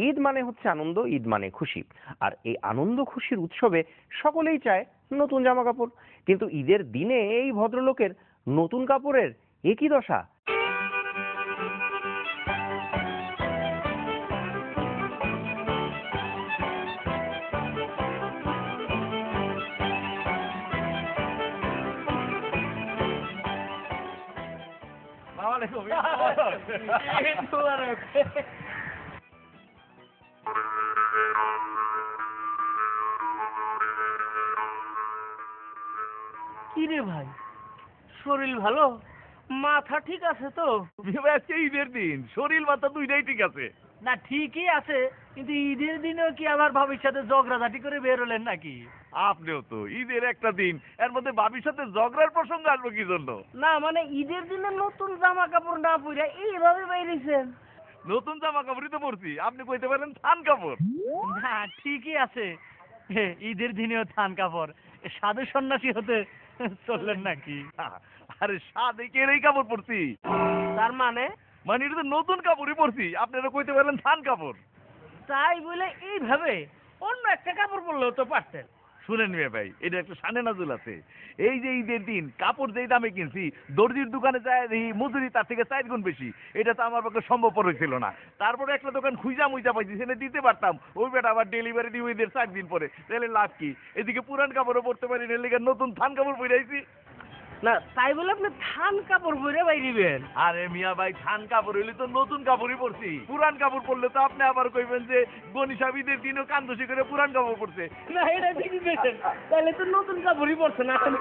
ঈদ মানে হচ্ছে আনন্দ, ঈদ মানে খুশি। আর এই আনন্দ খুশির উৎসবে সকলেই চায় নতুন জামা কাপড়, কিন্তু ঈদের দিনে এই ভদ্রলোকের নতুন কাপড়ের একই দশা। কিরে ভাই, শরীর ভালো? মাথা ঠিক আছে তো? আজকে ঈদের দিন, শরীর মাথা দুইটাই ঠিক আছে। না ঠিকই আছে, কিন্তু ঈদের দিনেও কি আবার ভাবির সাথে ঝগড়াঝাটি করে বের হলেন নাকি? আপনিও তো ঈদের একটা দিন, এর মধ্যে ভাবির সাথে ঝগড়ার প্রসঙ্গ আসবে কি জন্য? না মানে ঈদের দিনে নতুন জামা কাপড় না পরে এইভাবে বাইরেছেন? নতুন জামা কাপড়ই তো পরছি, আপনি কইতে পারেন থান কাপড়। না ঠিকই আছে, ঈদের দিনেও থান কাপড়। সাধু সন্ন্যাসী হতে চললেন নাকি? আরে সাদেকের এই কাপড় পরছি। তার মানে? মানে এটা তো নতুন কাপড়ই পরছি, আপনারা কইতে পারেন থান কাপড়। তাই বলে এইভাবে অন্য একটা কাপড় পরলেও তো পারতেন। শুনেন মিয়া ভাই, এটা একটা শানে নাজুল আছে। এই যে ঈদের দিন কাপড় যেই দামে কিনছি, দর্জির দোকানে যায় দেখি মজুরি তার থেকে 4 গুণ বেশি। এটা তো আমার পক্ষে সম্ভবপর হয়েছিল না। তারপরে একটা দোকান খুঁজা মুইজা পাইছি, সেখানে দিতে পারতাম। ওই বেটা আবার ডেলিভারি দিয়ে ঈদের 4 দিন পরে, তাহলে লাভ কি? এদিকে পুরান কাপড়ও পরতে পারি না, লেগে নতুন থান কাপড় পরে আইছি। না তাই বলে আপনি থান কাপড় পরে বাইরিবেন? আরে মিয়া ভাই, থান কাপড় হইলে তো নতুন কাপড়ই পরছি। পুরান কাপড় পরলে তো আপনি আবার কইবেন যে গনি সাহেব ঈদের দিনও কান্দসি করে পুরান কাপড় পরছে। না এটা ঠিকই পেয়েছেন, তাহলে তো নতুন কাপড়ই পরছেন। আসলে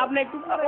আপনি একটু পরে